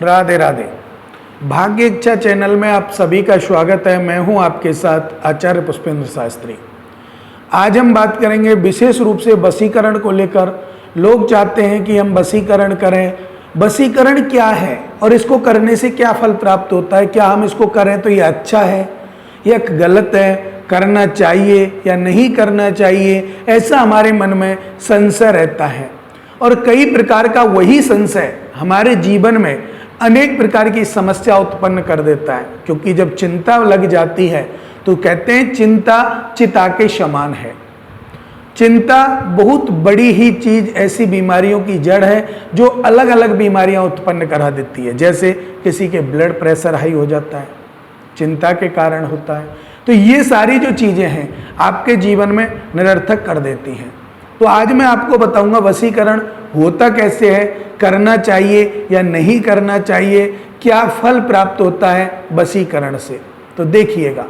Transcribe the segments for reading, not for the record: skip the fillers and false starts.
राधे राधे। भाग्य इच्छा चैनल में आप सभी का स्वागत है। मैं हूं आपके साथ आचार्य पुष्पेंद्र शास्त्री। आज हम बात करेंगे विशेष रूप से वशीकरण को लेकर। लोग चाहते हैं कि हम वशीकरण करें। वशीकरण क्या है और इसको करने से क्या फल प्राप्त होता है, क्या हम इसको करें तो ये अच्छा है या गलत है, करना चाहिए या नहीं करना चाहिए, ऐसा हमारे मन में संशय रहता है। और कई प्रकार का वही संशय हमारे जीवन में अनेक प्रकार की समस्या उत्पन्न कर देता है, क्योंकि जब चिंता लग जाती है तो कहते हैं चिंता चिता के समान है। चिंता बहुत बड़ी ही चीज, ऐसी बीमारियों की जड़ है जो अलग अलग बीमारियां उत्पन्न करा देती है। जैसे किसी के ब्लड प्रेशर हाई हो जाता है, चिंता के कारण होता है। तो ये सारी जो चीजें हैं आपके जीवन में निरर्थक कर देती हैं। तो आज मैं आपको बताऊंगा वशीकरण होता कैसे है, करना चाहिए या नहीं करना चाहिए, क्या फल प्राप्त होता है वशीकरण से। तो देखिएगा,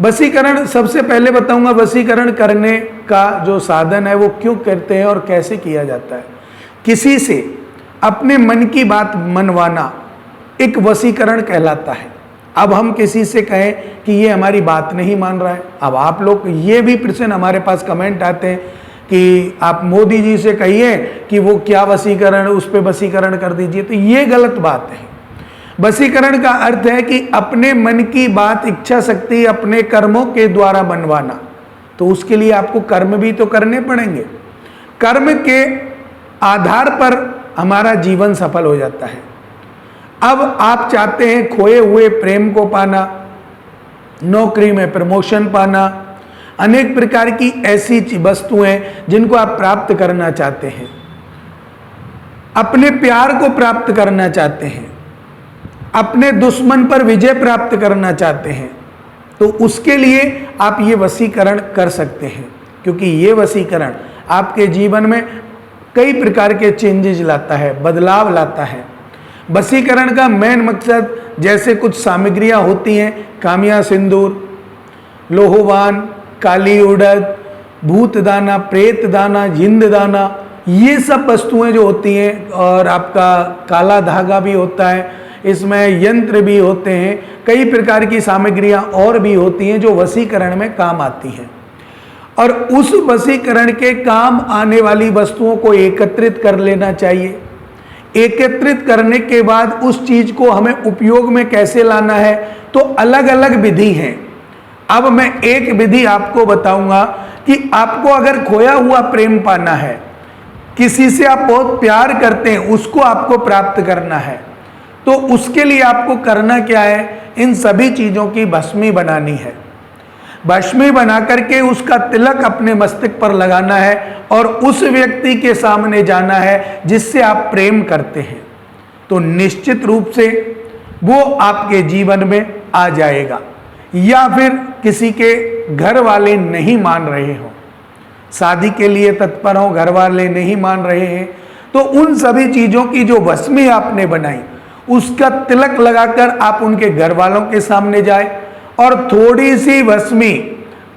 वशीकरण सबसे पहले बताऊंगा वशीकरण करने का जो साधन है वो क्यों करते हैं और कैसे किया जाता है। किसी से अपने मन की बात मनवाना एक वशीकरण कहलाता है। अब हम किसी से कहें कि ये हमारी बात नहीं मान रहा है, अब आप लोग ये भी प्रश्न हमारे पास कमेंट आते हैं कि आप मोदी जी से कहिए कि वो क्या वशीकरण, उस पर वशीकरण कर दीजिए। तो ये गलत बात है। वशीकरण का अर्थ है कि अपने मन की बात, इच्छा शक्ति अपने कर्मों के द्वारा बनवाना। तो उसके लिए आपको कर्म भी तो करने पड़ेंगे। कर्म के आधार पर हमारा जीवन सफल हो जाता है। अब आप चाहते हैं खोए हुए प्रेम को पाना, नौकरी में प्रमोशन पाना, अनेक प्रकार की ऐसी वस्तुएं जिनको आप प्राप्त करना चाहते हैं, अपने प्यार को प्राप्त करना चाहते हैं, अपने दुश्मन पर विजय प्राप्त करना चाहते हैं, तो उसके लिए आप ये वशीकरण कर सकते हैं। क्योंकि ये वशीकरण आपके जीवन में कई प्रकार के चेंजेस लाता है, बदलाव लाता है। वशीकरण का मेन मकसद, जैसे कुछ सामग्रियां होती हैं, कामिया सिंदूर, लोहवान, काली उड़द, भूत दाना, प्रेत दाना, जिंद दाना, ये सब वस्तुएं जो होती हैं, और आपका काला धागा भी होता है, इसमें यंत्र भी होते हैं, कई प्रकार की सामग्रियां और भी होती हैं जो वशीकरण में काम आती हैं। और उस वशीकरण के काम आने वाली वस्तुओं को एकत्रित कर लेना चाहिए। एकत्रित करने के बाद उस चीज को हमें उपयोग में कैसे लाना है, तो अलग अलग विधि हैं। अब मैं एक विधि आपको बताऊंगा कि आपको अगर खोया हुआ प्रेम पाना है, किसी से आप बहुत प्यार करते हैं, उसको आपको प्राप्त करना है, तो उसके लिए आपको करना क्या है, इन सभी चीजों की भस्मी बनानी है। भस्मी बना करके उसका तिलक अपने मस्तक पर लगाना है और उस व्यक्ति के सामने जाना है जिससे आप प्रेम करते हैं। तो निश्चित रूप से वो आपके जीवन में आ जाएगा। या फिर किसी के घर वाले नहीं मान रहे हो, शादी के लिए तत्पर हो, घर वाले नहीं मान रहे हैं, तो उन सभी चीजों की जो भस्मी आपने बनाई उसका तिलक लगाकर आप उनके घर वालों के सामने जाए और थोड़ी सी भस्मी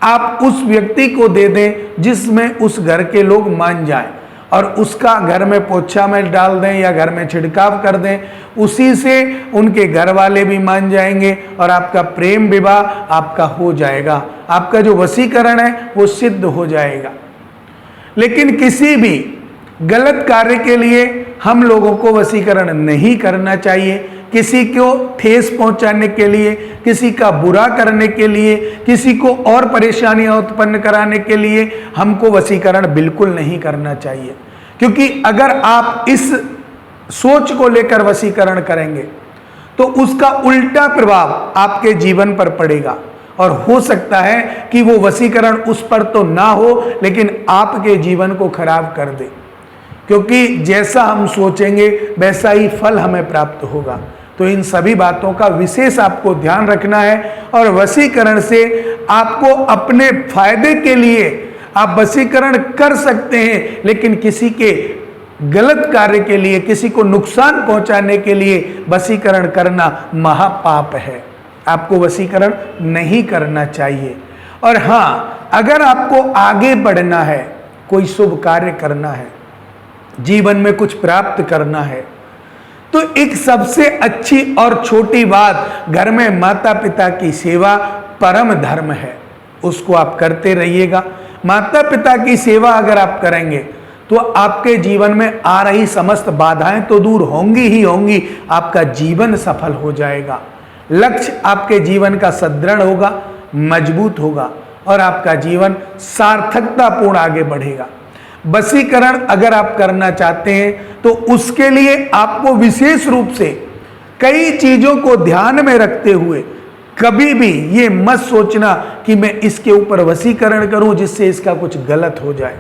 आप उस व्यक्ति को दे दें जिसमें उस घर के लोग मान जाएं, और उसका घर में पोछा में डाल दें या घर में छिड़काव कर दें। उसी से उनके घर वाले भी मान जाएंगे और आपका प्रेम विवाह आपका हो जाएगा। आपका जो वशीकरण है वो सिद्ध हो जाएगा। लेकिन किसी भी गलत कार्य के लिए हम लोगों को वशीकरण नहीं करना चाहिए। किसी को ठेस पहुंचाने के लिए, किसी का बुरा करने के लिए, किसी को और परेशानियां उत्पन्न कराने के लिए हमको वशीकरण बिल्कुल नहीं करना चाहिए। क्योंकि अगर आप इस सोच को लेकर वशीकरण करेंगे तो उसका उल्टा प्रभाव आपके जीवन पर पड़ेगा, और हो सकता है कि वो वशीकरण उस पर तो ना हो लेकिन आपके जीवन को खराब कर दे। क्योंकि जैसा हम सोचेंगे वैसा ही फल हमें प्राप्त होगा। तो इन सभी बातों का विशेष आपको ध्यान रखना है। और वशीकरण से आपको अपने फायदे के लिए आप वशीकरण कर सकते हैं, लेकिन किसी के गलत कार्य के लिए, किसी को नुकसान पहुंचाने के लिए वशीकरण करना महापाप है। आपको वशीकरण नहीं करना चाहिए। और हाँ, अगर आपको आगे बढ़ना है, कोई शुभ कार्य करना है, जीवन में कुछ प्राप्त करना है, तो एक सबसे अच्छी और छोटी बात, घर में माता पिता की सेवा परम धर्म है, उसको आप करते रहिएगा। माता पिता की सेवा अगर आप करेंगे तो आपके जीवन में आ रही समस्त बाधाएं तो दूर होंगी ही होंगी, आपका जीवन सफल हो जाएगा, लक्ष्य आपके जीवन का सदृढ़ होगा, मजबूत होगा और आपका जीवन सार्थकतापूर्ण आगे बढ़ेगा। वशीकरण अगर आप करना चाहते हैं तो उसके लिए आपको विशेष रूप से कई चीजों को ध्यान में रखते हुए कभी भी ये मत सोचना कि मैं इसके ऊपर वशीकरण करूं जिससे इसका कुछ गलत हो जाए।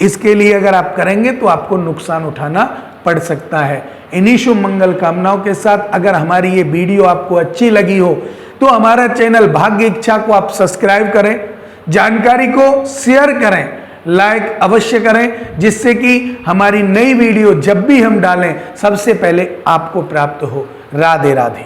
इसके लिए अगर आप करेंगे तो आपको नुकसान उठाना पड़ सकता है। इन्हीं शुभ मंगल कामनाओं के साथ अगर हमारी ये वीडियो आपको अच्छी लगी हो तो हमारा चैनल भाग्य इच्छा को आप सब्सक्राइब करें, जानकारी को शेयर करें, लाइक अवश्य करें, जिससे कि हमारी नई वीडियो जब भी हम डालें सबसे पहले आपको प्राप्त हो। राधे राधे।